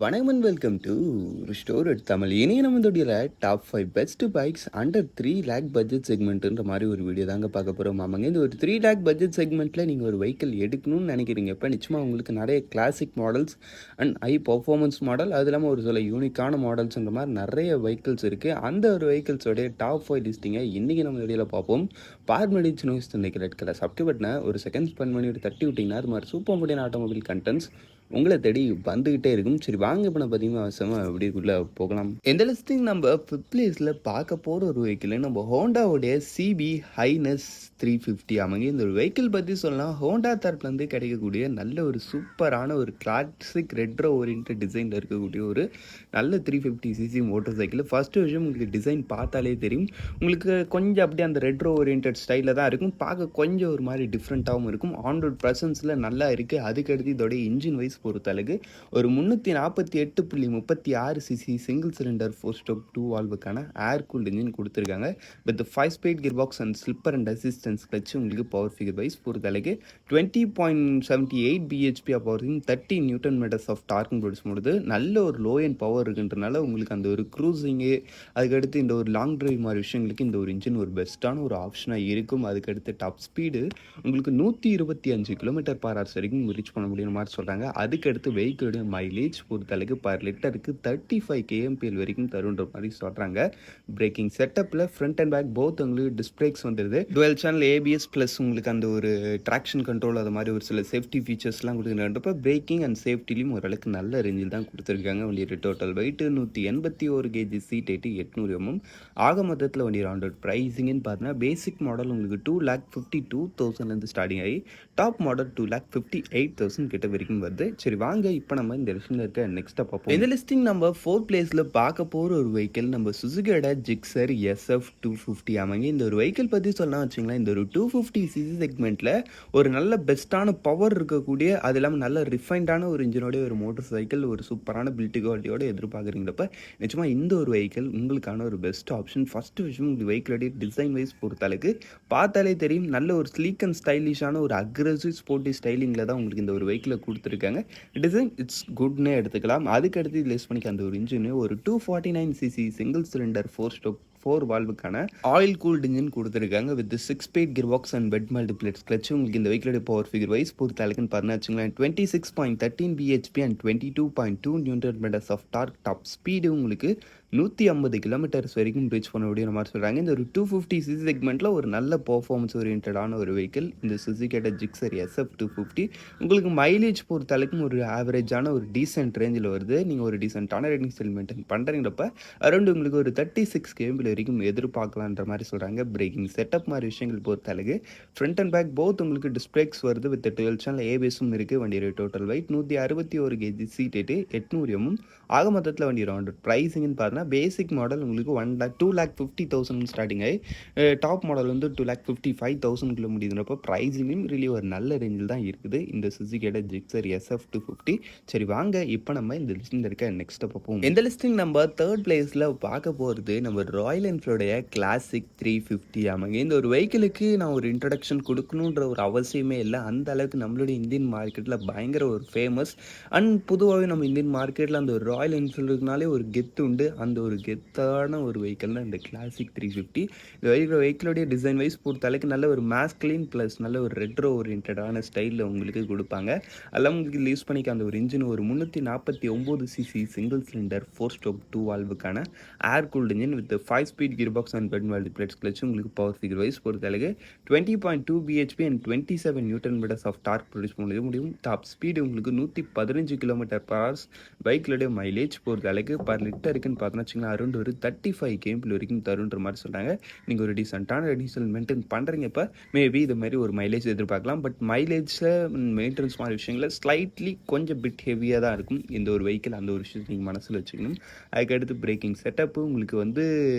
வணக்கம் and welcome to store at Tamil. இனி நம்ம இதோடைய top 5 best bikes under 3 lakh budget செக்மெண்ட்ன்ற மாதிரி ஒரு வீடியோ தாங்க பார்க்க போகிறோம். ஆமாங்க, இந்த ஒரு 3 lakh பட்ஜெட் செக்மெண்ட்டில் நீங்கள் ஒரு வெஹிக்கிள் எடுக்கணும்னு நினைக்கிறீங்க. இப்போ நிச்சயமாக உங்களுக்கு நிறைய classic models and high performance model, அது இல்லாமல் ஒரு சில யூனிக்கான மாடல்ஸ்ன்ற மாதிரி நிறைய வெஹிக்கிள்ஸ் இருக்குது. அந்த ஒரு வெஹிக்கிள்ஸோடைய டாப் 5 லிஸ்டிங்கை இன்றைக்கி நம்ம வீடியோவில் பார்ப்போம். பார்மடி சின்ன இன்றைக்கி ரெட் கலர் சப்ஸ்கிரைப் பட்டனை ஒரு செகண்ட் ஸ்பெண்ட் பண்ணி ஒரு தட்டி விட்டிங்கன்னா அது மாதிரி சூப்பர் முடியான ஆட்டோமொபைல் கண்டென்ட்ஸ் உங்களை தேடி வந்துகிட்டே இருக்கும். சரி வாங்க, இப்போ நான் பார்த்தீங்கன்னா அவசரமாக எப்படிக்குள்ளே போகலாம். எந்த லிஸ்டிங் நம்ம 5th பிளேஸில் பார்க்க போகிற ஒரு வெஹிக்கிள் நம்ம ஹோண்டாவுடைய சிபி ஹைனஸ் 350. ஆமாங்க, இந்த ஒரு வெஹிக்கிள் பற்றி சொல்லலாம். ஹோண்டா தரப்புலேருந்து கிடைக்கக்கூடிய நல்ல ஒரு சூப்பரான ஒரு கிளாசிக் ரெட்ரோ ஓரியன்ட் டிசைனில் இருக்கக்கூடிய ஒரு நல்ல 350cc மோட்டர் சைக்கிள். ஃபஸ்ட்டு விஷயம் உங்களுக்கு டிசைன் பார்த்தாலே தெரியும், உங்களுக்கு கொஞ்சம் அப்படியே அந்த ரெட்ரோ ஓரியன்ட் ஸ்டைலில் தான் இருக்கும். பார்க்க கொஞ்சம் ஒரு மாதிரி டிஃப்ரெண்ட்டாகவும் இருக்கும். ஆன்ரோட் ப்ரெசன்ஸில் நல்லா இருக்குது. அதுக்கடுத்து இதோடைய இன்ஜின் வைஸ் பொறுத்தளவுக்கு ஒரு 348.36cc சிங்கிள் சிலிண்டர் 4-stroke 2 வால்வுக்கான ஏர் கூல்டு இன்ஜின் கொடுத்துருக்காங்க. With 5-speed gear box and slipper and assistance clutch. உங்களுக்கு பவர் ஃபிகர் வைஸ் பொறுத்தளவுக்கு 20.78 bhp powering 30 Nm of torque produce பண்ணுது. நல்ல ஒரு லோ அண்ட் பவர் இருக்குன்றனால உங்களுக்கு அந்த ஒரு க்ரூசிங்கு, அதுக்கடுத்து இந்த ஒரு லாங் டிரைவ் மாதிரி விஷயங்களுக்கு இந்த ஒரு இன்ஜின் ஒரு பெஸ்ட்டான ஒரு ஆப்ஷனாக இருக்கும். அதுக்கடுத்து டாப் ஸ்பீடு உங்களுக்கு 125 km/h வரைக்கும் ரீச் பண்ண முடியும் மாதிரி சொல்கிறாங்க. அதுக்கடுத்து வெஹிக்கிளோட மைலேஜ் பொறுத்தளவுக்கு பர் லிட்டருக்கு 35 kmpl வரைக்கும் தருன்ற மாதிரி சொல்கிறாங்க. பிரேக்கிங் செட்டப்பில் ஃப்ரண்ட் அண்ட் பேக் போத் உங்களுக்கு டிஸ்க் பிரேக்ஸ் வந்துடுது. டுவெல் சேனல் ஏபிஎஸ் ப்ளஸ் உங்களுக்கு அந்த ஒரு ட்ராக்ஷன் கண்ட்ரோல், அது மாதிரி ஒரு சில சேஃப்டி ஃபீச்சர்ஸ்லாம் கொடுக்குறப்ப பிரேக்கிங் அண்ட் சேஃப்டிலையும் ஓரளவுக்கு நல்ல ரேஞ்சில் தான் கொடுத்துருக்காங்க. வண்டியோட total weight 181 kg, seat 800 mm. ஆக மொத்தத்தில் வண்டியோட ஆண்டோட ப்ரைஸிங்னு பார்த்தீங்கன்னா பேசிக் மாடல் உங்களுக்கு 2,52,000 ஸ்டார்டிங் ஆகி டாப் மாடல் 2,58,000 கிட்ட வரைக்கும் வருது. சரி வாங்க, இப்போ நம்ம இந்த லிஸ்ட்டில் இருக்க நெக்ஸ்ட்டாக பார்ப்போம். இந்த லிஸ்டிங் நம்ம 4th பிளேஸில் பார்க்க போகிற ஒரு வெஹிக்கிள் நம்ம சுசுகியோட ஜிக்ஸர் SF 250. ஆமாங்க, இந்த ஒரு வெஹிக்கிள் பற்றி சொல்லலாம் வச்சுங்களேன். இந்த ஒரு 250cc செக்மெண்ட்டில் ஒரு நல்ல பெஸ்ட்டான பவர் இருக்கக்கூடிய, அது இல்லாமல் நல்ல ரிஃபைண்டான ஒரு இன்ஜினோடைய ஒரு மோட்டர் சைக்கிள், ஒரு சூப்பரான பில்ட் குவாலிட்டியோட எதிர்பார்க்குறீங்களப்ப நிச்சயமாக இந்த ஒரு வெஹிக்கிள் உங்களுக்கான ஒரு பெஸ்ட் ஆப்ஷன். ஃபஸ்ட்டு விஷயம், உங்களுக்கு வெஹிக்கிளோடைய டிசைன் வைஸ் பொறுத்தளவுக்கு பார்த்தாலே தெரியும், நல்ல ஒரு ஸ்லீக் அண்ட் ஸ்டைலிஷான ஒரு அக்ரெசிவ் ஸ்போர்ட்டி ஸ்டைலிங்கில் தான் உங்களுக்கு இந்த ஒரு வெஹிக்கிளை கொடுத்துருக்காங்க. டிசைன் இட்ஸ் குட்னே எடுத்துக்கலாம். அதுக்கடுத்து லெஸ் பண்ணிக்க அந்த ஒரு இன்ஜின் ஒரு 249cc சிங்கிள் சிலிண்டர் 4-stroke 4 வால்வுக்கான ஆயில் கூல்டு இன்ஜின் கொடுத்துருக்காங்க. With 6-speed gear box and wet multiplex clutch. உங்களுக்கு இந்த வெஹிக்கிளோட பவர் ஃபிகர் வைஸ் பொறுத்தளவுக்குன்னு பார்த்தீங்கன்னா வச்சுங்களேன் 26.13 bhp and 22.2 Nm of torque. Top speed உங்களுக்கு 150 km வரைக்கும் ரீச் பண்ண முடியும் மாதிரி சொல்கிறாங்க. இந்த ஒரு 250cc செக்மெண்ட்டில் ஒரு நல்ல பர்ஃபார்மன்ஸ் ஓரியன்டான ஒரு வெஹிக்கிள் இந்த சுசுகியோட ஜிக்ஸர் SF 250. உங்களுக்கு மைலேஜ் பொறுத்தளவுக்கும் ஒரு ஆவரேஜான ஒரு டீசென்ட் ரேஞ்சில் வருது. நீங்கள் ஒரு டீசென்ட்டான ரேட்டிங் ஸ்டைல் மெயின்டைன் பண்ணுறீங்களப்ப அரௌண்ட் உங்களுக்கு ஒரு 36 kmpl வரைக்கும் எதிர்பார்க்கலான்ற மாதிரி சொல்கிறாங்க. பிரேக்கிங் செட்டப் மாதிரி விஷயங்கள் பொறுத்தளவுக்கு ஃப்ரண்ட் அண்ட் பேக் போத் உங்களுக்கு டிஸ்க் பிரேக்ஸ் வருது. வித் 12 சேனல் ஏபிஎஸும் இருக்குது. வண்டியோட total weight 161 kg, seat 800 mm. ஆக மொத்தத்தில் வண்டி ரவுண்ட் ப்ரைஸிங்னு பார்த்தீங்கன்னா பேசிக் மாடல் உங்களுக்கு 2,50,000 ஸ்டார்டிங் ஆகி டாப் மாடல் வந்து 2,55,000 முடியுதுன்றப்போ ப்ரைஸிங்கும் ரிலி ஒரு நல்ல ரேஞ்சில் தான் இருக்குது இந்த சுசுகியோட ஜிக்ஸர் SF 250. சரி வாங்க, இப்போ நம்ம இந்த லிஸ்டில் இருக்க நெக்ஸ்ட்டை பார்ப்போம். இந்த லிஸ்டிங் நம்ம 3rd பிளேஸில் பார்க்க போகிறது நம்ம ராயல் என்ஃபீல்டோடைய கிளாசிக் 350. ஆமாங்க, இந்த ஒரு வெஹிக்கிளுக்கு நான் ஒரு இன்ட்ரடக்ஷன் கொடுக்கணுன்ற ஒரு அவசியமே இல்லை. அந்த அளவுக்கு நம்மளுடைய இந்தியன் மார்க்கெட்டில் பயங்கர ஒரு ஃபேமஸ் அண்ட் பொதுவாகவே நம்ம இந்தியன் மார்க்கெட்டில் அந்த ஒரு ராயல் என்ஃபீல்டுனாலே ஒரு கெத்து உண்டு. அந்த ஒரு கெத்தான ஒரு வெஹிக்கிள் தான் இந்த கிளாசிக் 350. இந்த வெஹிக்கிளோடைய டிசைன் வைஸ் பொறுத்தளவுக்கு நல்ல ஒரு மாஸ்குலின் ப்ளஸ் நல்ல ஒரு ரெட்ரோ ஓரியன்டான ஸ்டைலில் உங்களுக்கு கொடுப்பாங்க. அதெல்லாம் உங்களுக்கு யூஸ் பண்ணிக்க அந்த ஒரு இன்ஜின் ஒரு 349cc சிங்கிள் சிலிண்டர் 4-stroke 2 வால்வுக்கான air cooled engine with 5-speed gear box and wet multiplex clutch. உங்களுக்கு பவர் ஃபிகர் வைஸ் பொறுத்தளவுக்கு 20.2 bhp and 27 Nm of torque produce பண்ண முடியும். டாப் ஸ்பீடு உங்களுக்கு 115 km/h. பைக்கிலோடைய மைலேஜ் பொறுத்தளவுக்கு பர் லிட்டருக்குன்னு பார்த்தோன்னா வச்சுங்களா அரௌண்ட் ஒரு 35 kmpl வரைக்கும் தருன்ற மாதிரி சொல்கிறாங்க. நீங்கள் ஒரு டீசென்ட்டான டீசல் மெயின்டைன் பண்ணுறீங்க, இப்போ மேபி இது மாதிரி ஒரு மைலேஜ் எதிர்பார்க்கலாம். பட் மைலேஜில் மெயின்டெனன்ஸ் மாதிரி விஷயங்களில் ஸ்லைட்லி கொஞ்சம் பிட் ஹெவியாக தான் இருக்கும் இந்த ஒரு வெஹிக்கிள். அந்த ஒரு விஷயத்தை நீங்கள் மனசில் வச்சுக்கணும். அதுக்கடுத்து பிரேக்கிங் செட்டப்பு உங்களுக்கு வந்து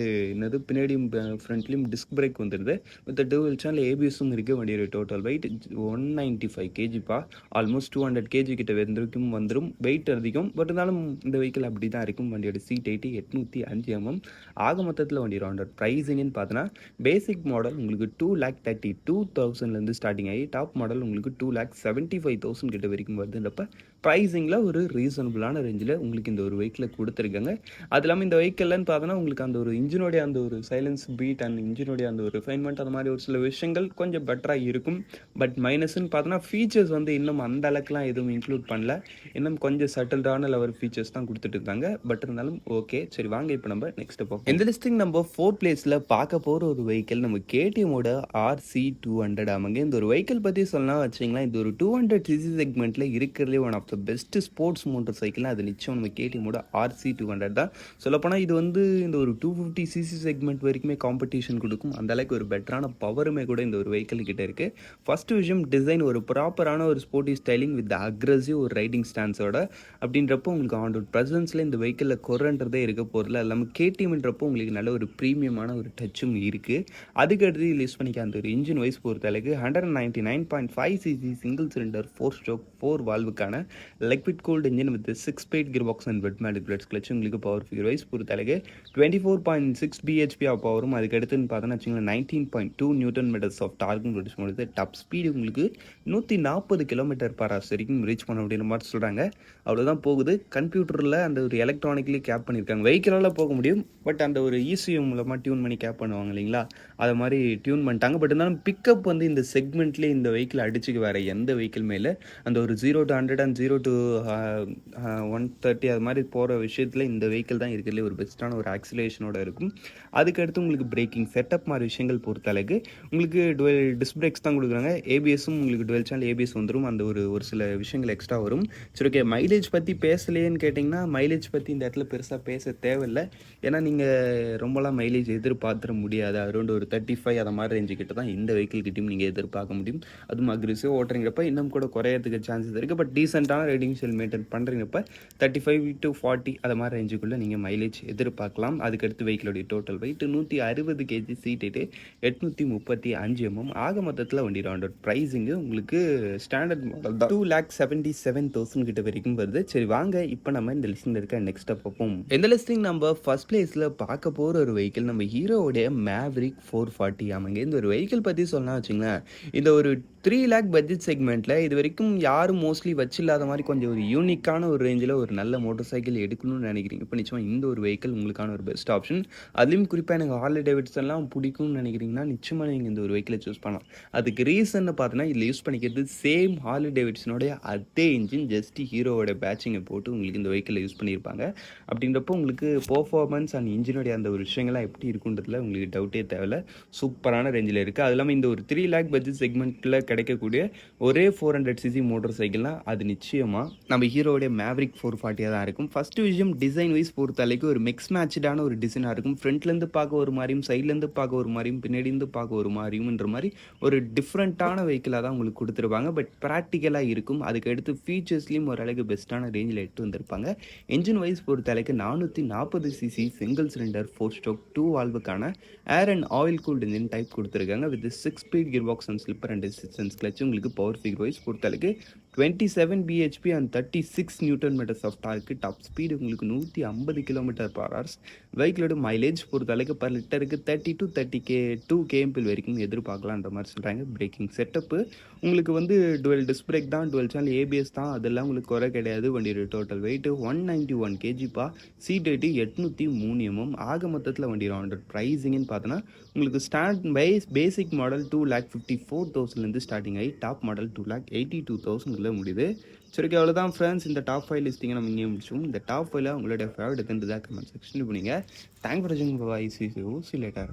என்னது பின்னாடியும் ஃப்ரண்ட்லேயும் டிஸ்க் பிரேக் வந்துடுது. வித் டுவெல் சேனல் ஏபிஎஸும் இருக்குது. வண்டியோட total wait 195 kg, almost 200 kg கிட்ட வரைக்கும் வந்துடும். வெயிட் அதிகம், பட் இருந்தாலும் இந்த வெஹிக்கிள் அப்படி தான் இருக்கும். வண்டியோட சீட் 805 mm. ஆக மொத்தத்தில் வண்டி ரவுண்டர் ப்ரைஸிங்னு பார்த்தோன்னா பேசிக் மாடல் உங்களுக்கு 2,32,000 ஸ்டார்டிங் ஆகி டாப் மாடல் உங்களுக்கு 2,75,000 கிட்ட வரைக்கும் வருதுன்றப்ப ப்ரைஸிங்கில் ஒரு ரீசனபுளான ரேஞ்சில் உங்களுக்கு இந்த ஒரு வெஹிக்கிளை கொடுத்துருக்காங்க. அது இல்லாமல் இந்த வெஹிக்கிள்லன்னு பார்த்தோன்னா உங்களுக்கு அந்த ஒரு இன்ஜினோடைய அந்த ஒரு சைலன்ஸ் பீட் அண்ட் இன்ஜினோடைய அந்த ஒரு ரிஃபைன்மெண்ட் அந்த மாதிரி ஒரு சில விஷயங்கள் கொஞ்சம் பெட்டராக இருக்கும். பட் மைனஸ்ன்னு பார்த்தோன்னா ஃபீச்சர்ஸ் வந்து இன்னும் அந்த அளவுக்குலாம் எதுவும் இன்க்ளூட் பண்ணல. இன்னும் கொஞ்சம் சட்டில்டான லெவல் ஃபீச்சர்ஸ் தான் கொடுத்துட்டு இருக்காங்க. பட் இருந்தாலும் ஓகே, சரி வாங்க இப்போ நம்ம நெக்ஸ்ட் பார்ப்போம். இந்த லிஸ்டிங் நம்ம 4th பிளேஸில் பார்க்க போகிற ஒரு வெஹிக்கிள் நம்ம கேடிஎம்மோட RC200 ஆமாங்க. இந்த ஒரு வெஹிக்கிள் பற்றி சொல்லலாம் வச்சிங்களா, இது ஒரு 200 சிசி செக்மெண்ட்டில் இருக்கிறதுலே one of the best sports motorcycle. அது நிச்சயம் நம்ம கேடிஎம்மோட RC200 தான். சொல்லப்போனால் இது வந்து இந்த ஒரு 250 சிசி செக்மெண்ட் வரைக்குமே காம்படிஷன் கொடுக்கும். அந்த அளவுக்கு ஒரு பெட்டரான பவருமே கூட இந்த ஒரு வெஹிக்கிள் கிட்ட இருக்குது. ஃபர்ஸ்ட் விஷயம் டிசைன், ஒரு ப்ராப்பரான ஒரு ஸ்போர்ட்டி ஸ்டைலிங் வித் அக்ரெசிவ் ஒரு ரைடிங் ஸ்டான்ஸோட அப்படின்றப்போ உங்களுக்கு ஆன் ரோட் ப்ரெசன்ஸில் இந்த வெஹிக்கிளில் குறைன்றதே இருக்க போகிறதுல. அது இல்லாமல் கேடிஎம்ன்றப்போ உங்களுக்கு நல்ல ஒரு ப்ரீமியமான ஒரு டச்சும் இருக்குது. அதுக்கடுத்து யூஸ் பண்ணிக்க அந்த ஒரு இன்ஜின் வைஸ் பொறுத்த அளவுக்கு 199.5 சிசி சிங்கிள் சிலிண்டர் 4 வால்வுக்கான liquid cooled engine with 6 speed gear box and வெட்மேட்டிக் பிளட்ஸ் கிளச் உங்களுக்கு பவர் ஃபிகர் வைஸ் பொறுத்த அளவுக்கு 24.6 பிஹெச்பி ஆஃப் பவரும், அதுக்கடுத்துன்னு பார்த்தோன்னா வச்சுங்களேன் 19.2 நியூட்டன் மீட்டர்ஸ் ஆஃப் டார்க்கும் ப்ரொடியூஸ் பண்ணுறது. டாப் ஸ்பீடு உங்களுக்கு 140 km/h வரைக்கும் ரீச் பண்ண அப்படின்ற மாதிரி சொல்கிறாங்க. அவ்வளோதான் போகுது. கம்ப்யூட்டரில் அந்த ஒரு எலக்ட்ரானிக்லி கேப் பண்ணியிருக்காங்க. வெஹிக்கிளால் போக முடியும், பட் அந்த ஒரு ECU மூலமாக டியூன் பண்ணி கேப் பண்ணுவாங்க இல்லைங்களா, அதை மாதிரி டியூன் பண்ணிட்டாங்க. பட் இருந்தாலும் பிக்கப் வந்து இந்த செக்மெண்ட்லேயே இந்த வெஹிக்கிள் அடிச்சுக்கு வேறு எந்த வெஹிக்கிள் மேலே அந்த ஒரு 0 to 100 and 0 to 130 அது மாதிரி போகிற விஷயத்தில் இந்த வெஹிக்கிள் தான் இருக்கிறதுலே ஒரு பெஸ்ட்டான ஒரு ஆக்சிலேஷனோட இருக்கும். அதுக்கடுத்து உங்களுக்கு பிரேக்கிங் செட்டப் மாதிரி விஷயங்கள் பொறுத்த அளவுக்கு உங்களுக்கு டுவெல் டிஸ்க் பிரேக்ஸ் தான் கொடுக்குறாங்க. ஏபிஎஸும் உங்களுக்கு டுவெல் சேனல் ஏபிஎஸ் வந்துடும். அந்த ஒரு சில விஷயங்கள் எக்ஸ்ட்ரா வரும். சரி ஓகே, மைலேஜ் பற்றி பேசலையேன்னு கேட்டிங்கன்னா மைலேஜ் பற்றி இந்த இடத்துல பெருசாக பேச தேவையில்லை. ஏன்னா நீங்கள் ரொம்பலாம் மைலேஜ் எதிர்பார்த்துட முடியாது. அரௌண்ட் ஒரு 35 அதை மாதிரி ரேஞ்சு கிட்ட தான் இந்த வெஹிக்கிள் கிட்டையும் நீங்கள் எதிர்பார்க்க முடியும். அதுவும் அக்ரெசிவ் ஓட்டுறீங்கிறப்ப இன்னும் கூட குறையறதுக்கு சான்சஸ் இருக்குது. பட் டீசெண்டான ரைடிங் ஸ்டைல் மெயின்டைன் பண்ணுறீங்கப்ப 35 to 40 அதை மாதிரி ரேஞ்சுக்குள்ளே நீங்கள் மைலேஜ் எதிர்பார்க்கலாம். அதுக்கடுத்து வெஹிக்கிளோடைய total weight 160 kg, seat height 835 mm. ஆக மொத்தத்தில் வண்டி ரவுண்டட் ப்ரைஸிங்கு உங்களுக்கு ஸ்டாண்டர்ட் மாடல் தான் 2,77,000 கிட்ட வரைக்கும் வருது. சரி வாங்க இப்போ நம்ம இந்த லிஸ்டில் இருக்க நெக்ஸ்ட் பார்ப்போம். இந்த லிஸ்டிங் நம்ம ஃபர்ஸ்ட் பிளேஸில் பார்க்க போகிற ஒரு வெஹிக்கிள் நம்ம ஹீரோவுடைய மேவ்ரிக் 440 ஆமாங்க. இந்த ஒரு வெஹிக்கிள் பற்றி சொல்லலாம் வச்சுங்களேன், இந்த ஒரு 3 lakh பட்ஜெட் செக்மெண்ட்டில் இது வரைக்கும் யாரும் மோஸ்ட்லி வச்சில்லாத மாதிரி கொஞ்சம் ஒரு யூனிக்கான ஒரு ரேஞ்சில் ஒரு நல்ல மோட்டர் சைக்கிள் எடுக்கணும்னு நினைக்கிறீங்க, இப்போ நிச்சயமாக இந்த ஒரு வெஹிக்கிள் உங்களுக்கான ஒரு பெஸ்ட் ஆப்ஷன். அதுலேயும் குறிப்பாக எனக்கு ஹார்லி டேவிட்சன்லாம் பிடிக்கும்னு நினைக்கிறீங்கன்னா நிச்சயமாக நீங்கள் இந்த ஒரு வெஹிக்கிளை சூஸ் பண்ணலாம். அதுக்கு ரீசன் பார்த்தீங்கன்னா இதில் யூஸ் பண்ணிக்கிறது சேம் ஹார்லி டேவிட்சனோடைய அதே இன்ஜின், ஜஸ்ட் ஹீரோவோட பேட்சிங்கை போட்டு உங்களுக்கு இந்த வெஹிக்கிளை யூஸ் பண்ணியிருப்பாங்க. அப்படின்றப்போ உங்களுக்கு பெர்ஃபார்மன்ஸ் அண்ட் இன்ஜினுடைய அந்த ஒரு விஷயங்கள்லாம் எப்படி இருக்குன்றதுல உங்களுக்கு டவுட்டே தேவையில்லை. சூப்பரான ரேஞ்சில் இருக்குது. அது இல்லாமல் இந்த ஒரு 3 lakh பட்ஜெட் செக்மெண்ட்டில் கிடைக்கக்கூடிய ஒரே 400cc மோட்டர் சைக்கிள்னால் அது நிச்சயமாக நம்ம ஹீரோடைய மேவ்ரிக் 440 தான் இருக்கும். ஃபஸ்ட்டு விஷயம் டிசைன் வைஸ் பொறுத்த அளவுக்கு ஒரு மிக்ஸ் மேட்ச்டான ஒரு டிசைனாக இருக்கும். ஃப்ரண்ட்லேருந்து பார்க்க ஒரு மாதிரியும், சைட்லேருந்து பார்க்க ஒரு மாதிரியும், பின்னாடிருந்து பார்க்க ஒரு மாதிரியும்ன்ற மாதிரி ஒரு டிஃப்ரெண்ட்டான வெஹிக்கிளாக தான் உங்களுக்கு கொடுத்துருப்பாங்க. பட் ப்ராக்டிக்கலாக இருக்கும். அதுக்கு அடுத்து ஃபீச்சர்ஸ்லேயும் ஓரளவுக்கு பெஸ்ட்டான ரேஞ்சில் எடுத்து வந்திருப்பாங்க. என்ஜின் வைஸ் பொறுத்த அளவுக்கு 440cc சிங்கிள் சிலிண்டர் 4 stroke 2 வால்வுக்கான air and oil cooled engine type கொடுத்துருக்காங்க. With 6 speed gear box and slipper and resistance clutch உங்களுக்கு பவர் ஃபிகர் வைஸ் பொறுத்தளவுக்கு 27 bhp and 36 newton meters of torque. Top speed உங்களுக்கு 150 km/h. வெஹிக்கிளோட mileage பொறுத்தளவுக்கு per லிட்டருக்கு 30 to 32 kmpl வரைக்கும் எதிர்பார்க்கலான்ற மாதிரி சொல்கிறாங்க. Braking setup உங்களுக்கு வந்து டுவெல் டிஸ்க் பிரேக் தான், டுவெல் சேனல் ஏபிஎஸ் தான், அதெல்லாம் உங்களுக்கு குறை கிடையாது. வண்டியோட total weight 191 kg, seat height 803 mm. ஆக மொத்தத்தில் வண்டி ரவுண்டட் ப்ரைஸிங்னு பார்த்தோன்னா உங்களுக்கு பேசிக் மாடல் 2,54,000 ஸ்டார்டிங் ஆகி டாப் மாடல் 2,82,000 முடியுது. சரி அவ்வளோதான் ஃப்ரெண்ட்ஸ், இந்த டாப் 5 லிஸ்டிங்கை நம்ம இங்கே முடிச்சோம். இந்த டாப் 5ல் உங்களுடைய ஃபேவரட் எதுன்றதா கமெண்ட் செக்ஷன் பண்ணிங்க. தேங்க் ஃபார் வாட்சிங். Bye, see you later.